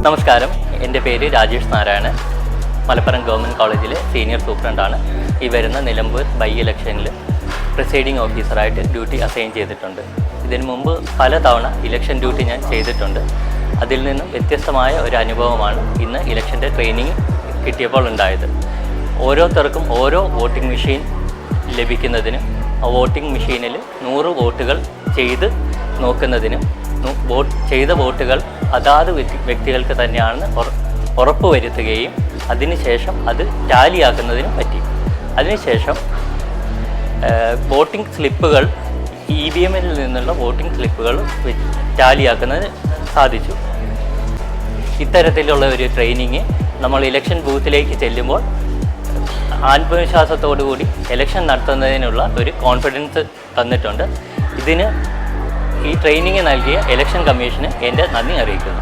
നമസ്കാരം, എൻ്റെ പേര് രാജേഷ് നാരായണൻ. മലപ്പുറം ഗവൺമെൻറ് കോളേജിലെ സീനിയർ സൂപ്രണ്ടാണ്. ഈ വരുന്ന നിലമ്പൂർ ബൈ ഇലക്ഷനിൽ പ്രിസൈഡിംഗ് ഓഫീസറായിട്ട് ഡ്യൂട്ടി അസൈൻ ചെയ്തിട്ടുണ്ട്. ഇതിനു മുമ്പ് പലതവണ ഇലക്ഷൻ ഡ്യൂട്ടി ഞാൻ ചെയ്തിട്ടുണ്ട്. അതിൽ നിന്നും വ്യത്യസ്തമായ ഒരു അനുഭവമാണ് ഇന്ന് ഇലക്ഷൻ്റെ ട്രെയിനിങ് കിട്ടിയപ്പോൾ ഉണ്ടായത്. ഓരോരുത്തർക്കും ഓരോ വോട്ടിംഗ് മെഷീൻ ലഭിക്കുന്നതിനും വോട്ടിംഗ് മെഷീനിൽ 100 വോട്ടുകൾ ചെയ്ത് നോക്കുന്നതിനും ചെയ്ത വോട്ടുകൾ അതാത് വ്യക്തികൾക്ക് തന്നെയാണെന്ന് ഉറപ്പുവരുത്തുകയും അതിനുശേഷം അത് ടാലിയാക്കുന്നതിനും പറ്റി. അതിനുശേഷം വോട്ടിംഗ് സ്ലിപ്പുകൾ EVM-ൽ നിന്നുള്ള വോട്ടിംഗ് സ്ലിപ്പുകൾ ടാലിയാക്കുന്നതിന് സാധിച്ചു. ഇത്തരത്തിലുള്ള ഒരു ട്രെയിനിങ് നമ്മൾ ഇലക്ഷൻ ബൂത്തിലേക്ക് ചെല്ലുമ്പോൾ ആത്മവിശ്വാസത്തോടു കൂടി ഇലക്ഷൻ നടത്തുന്നതിനുള്ള ഒരു കോൺഫിഡൻസ് തന്നിട്ടുണ്ട്. ഇതിന് ഈ ട്രെയിനിങ് നൽകിയ ഇലക്ഷൻ കമ്മീഷന് എൻ്റെ നന്ദി അറിയിക്കുന്നു.